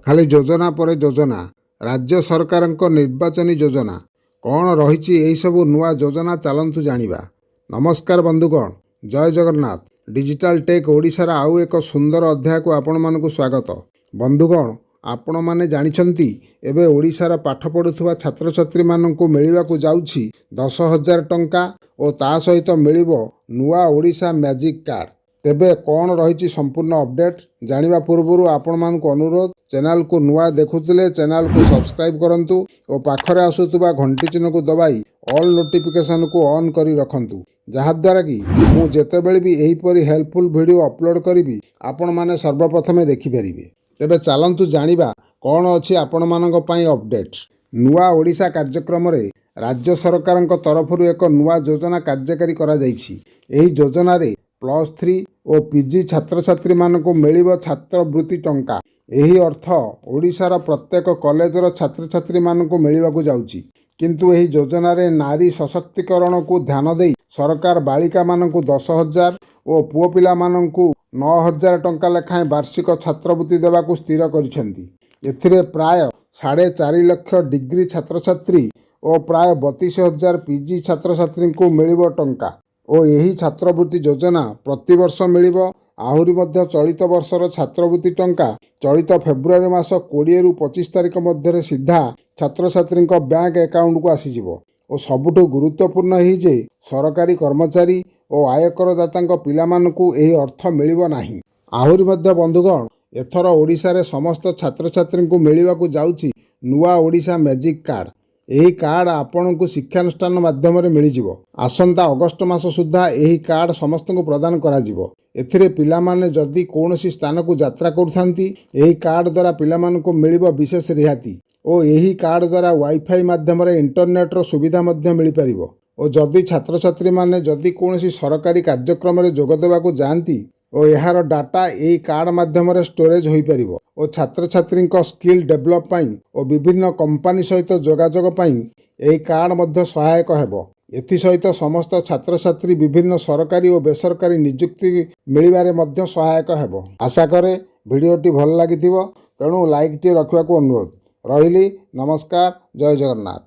ଖାଲି ଯୋଜନା ପରେ ଯୋଜନା, ରାଜ୍ୟ ସରକାରଙ୍କ ନିର୍ବାଚନୀ ଯୋଜନା କ'ଣ ରହିଛି ଏହି ସବୁ ନୂଆ ଯୋଜନା ଚାଲନ୍ତୁ ଜାଣିବା। ନମସ୍କାର ବନ୍ଧୁଗଣ, ଜୟ ଜଗନ୍ନାଥ। ଡିଜିଟାଲ ଟେକ୍ ଓଡ଼ିଶାର ଆଉ ଏକ ସୁନ୍ଦର ଅଧ୍ୟାୟକୁ ଆପଣମାନଙ୍କୁ ସ୍ୱାଗତ। ବନ୍ଧୁଗଣ, ଆପଣମାନେ ଜାଣିଛନ୍ତି ଏବେ ଓଡ଼ିଶାର ପାଠ ପଢ଼ୁଥିବା ଛାତ୍ରଛାତ୍ରୀମାନଙ୍କୁ ମିଳିବାକୁ ଯାଉଛି 10,000 ଟଙ୍କା ଓ ତା ସହିତ ମିଳିବ ନୂଆ ଓଡ଼ିଶା ମ୍ୟାଜିକ୍ କାର୍ଡ଼। ତେବେ କ'ଣ ରହିଛି ସମ୍ପୂର୍ଣ୍ଣ ଅପଡେଟ୍ ଜାଣିବା ପୂର୍ବରୁ ଆପଣମାନଙ୍କୁ ଅନୁରୋଧ, ଚ୍ୟାନେଲକୁ ନୂଆ ଦେଖୁଥିଲେ ଚ୍ୟାନେଲକୁ ସବସ୍କ୍ରାଇବ୍ କରନ୍ତୁ ଓ ପାଖରେ ଆସୁଥିବା ଘଣ୍ଟି ଚିହ୍ନକୁ ଦବାଇ ଅଲ୍ ନୋଟିଫିକେସନକୁ ଅନ୍ କରି ରଖନ୍ତୁ, ଯାହାଦ୍ୱାରା କି ମୁଁ ଯେତେବେଳେ ବି ଏହିପରି ହେଲ୍ପଫୁଲ୍ ଭିଡ଼ିଓ ଅପଲୋଡ଼ କରିବି ଆପଣମାନେ ସର୍ବପ୍ରଥମେ ଦେଖିପାରିବେ। ତେବେ ଚାଲନ୍ତୁ ଜାଣିବା କ'ଣ ଅଛି ଆପଣମାନଙ୍କ ପାଇଁ ଅପଡେଟ୍। ନୂଆ ଓଡ଼ିଶା କାର୍ଯ୍ୟକ୍ରମରେ ରାଜ୍ୟ ସରକାରଙ୍କ ତରଫରୁ ଏକ ନୂଆ ଯୋଜନା କାର୍ଯ୍ୟକାରୀ କରାଯାଇଛି। ଏହି ଯୋଜନାରେ +3 ଓ PG ଛାତ୍ରଛାତ୍ରୀମାନଙ୍କୁ ମିଳିବ ଛାତ୍ରବୃତ୍ତି ଟଙ୍କା। ଏହି ଅର୍ଥ ଓଡ଼ିଶାର ପ୍ରତ୍ୟେକ କଲେଜର ଛାତ୍ରଛାତ୍ରୀମାନଙ୍କୁ ମିଳିବାକୁ ଯାଉଛି। କିନ୍ତୁ ଏହି ଯୋଜନାରେ ନାରୀ ସଶକ୍ତିକରଣକୁ ଧ୍ୟାନ ଦେଇ ସରକାର ବାଳିକାମାନଙ୍କୁ 10,000 ଓ ପୁଅ ପିଲାମାନଙ୍କୁ 9,000 ଟଙ୍କା ଲେଖାଏଁ ବାର୍ଷିକ ଛାତ୍ରବୃତ୍ତି ଦେବାକୁ ସ୍ଥିର କରିଛନ୍ତି। ଏଥିରେ ପ୍ରାୟ 4.5 ଲକ୍ଷ ଡିଗ୍ରୀ ଛାତ୍ରଛାତ୍ରୀ ଓ ପ୍ରାୟ 32,000 PG ଛାତ୍ରଛାତ୍ରୀଙ୍କୁ ମିଳିବ ଟଙ୍କା ଓ ଏହି ଛାତ୍ରବୃତ୍ତି ଯୋଜନା ପ୍ରତିବର୍ଷ ମିଳିବ। ଆହୁରି ମଧ୍ୟ ଚଳିତ ବର୍ଷର ଛାତ୍ରବୃତ୍ତି ଟଙ୍କା ଚଳିତ ଫେବୃଆରୀ ମାସ 20ରୁ 25 ତାରିଖ ମଧ୍ୟରେ ସିଧା ଛାତ୍ରଛାତ୍ରୀଙ୍କ ବ୍ୟାଙ୍କ ଆକାଉଣ୍ଟକୁ ଆସିଯିବ। ଓ ସବୁଠୁ ଗୁରୁତ୍ୱପୂର୍ଣ୍ଣ ଏହି ଯେ ସରକାରୀ କର୍ମଚାରୀ ଓ ଆୟକରଦାତାଙ୍କ ପିଲାମାନଙ୍କୁ ଏହି ଅର୍ଥ ମିଳିବ ନାହିଁ। ଆହୁରି ମଧ୍ୟ ବନ୍ଧୁଗଣ, ଏଥର ଓଡ଼ିଶାରେ ସମସ୍ତ ଛାତ୍ରଛାତ୍ରୀଙ୍କୁ ମିଳିବାକୁ ଯାଉଛି ନୂଆ ଓଡ଼ିଶା ମ୍ୟାଜିକ୍ କାର୍ଡ଼। ଏହି କାର୍ଡ଼ ଆପଣଙ୍କୁ ଶିକ୍ଷାନୁଷ୍ଠାନ ମାଧ୍ୟମରେ ମିଳିଯିବ। ଆସନ୍ତା ଅଗଷ୍ଟ ମାସ ସୁଦ୍ଧା ଏହି କାର୍ଡ଼ ସମସ୍ତଙ୍କୁ ପ୍ରଦାନ କରାଯିବ। ଏଥିରେ ପିଲାମାନେ ଯଦି କୌଣସି ସ୍ଥାନକୁ ଯାତ୍ରା କରୁଥାନ୍ତି, ଏହି କାର୍ଡ଼ ଦ୍ୱାରା ପିଲାମାନଙ୍କୁ ମିଳିବ ବିଶେଷ ରିହାତି ଓ ଏହି କାର୍ଡ଼ ଦ୍ୱାରା ୱାଇଫାଇ ମାଧ୍ୟମରେ ଇଣ୍ଟରନେଟ୍ର ସୁବିଧା ମଧ୍ୟ ମିଳିପାରିବ। ଓ ଯଦି ଛାତ୍ରଛାତ୍ରୀମାନେ ଯଦି କୌଣସି ସରକାରୀ କାର୍ଯ୍ୟକ୍ରମରେ ଯୋଗ ଦେବାକୁ ଯାଆନ୍ତି ଓ ଏହାର ଡାଟା ଏହି କାର୍ଡ଼ ମାଧ୍ୟମରେ ଷ୍ଟୋରେଜ୍ ହୋଇପାରିବ ଓ ଛାତ୍ରଛାତ୍ରୀଙ୍କ ସ୍କିଲ୍ ଡେଭଲପ୍ ପାଇଁ ଓ ବିଭିନ୍ନ କମ୍ପାନୀ ସହିତ ଯୋଗାଯୋଗ ପାଇଁ ଏହି କାର୍ଡ଼ ମଧ୍ୟ ସହାୟକ ହେବ। ଏଥିସହିତ ସମସ୍ତ ଛାତ୍ରଛାତ୍ରୀ ବିଭିନ୍ନ ସରକାରୀ ଓ ବେସରକାରୀ ନିଯୁକ୍ତି ମିଳିବାରେ ମଧ୍ୟ ସହାୟକ ହେବ। ଆଶା କରେ ଭିଡ଼ିଓଟି ଭଲ ଲାଗିଥିବ, ତେଣୁ ଲାଇକ୍ଟିଏ ରଖିବାକୁ ଅନୁରୋଧ। ରହିଲି, ନମସ୍କାର, ଜୟ ଜଗନ୍ନାଥ।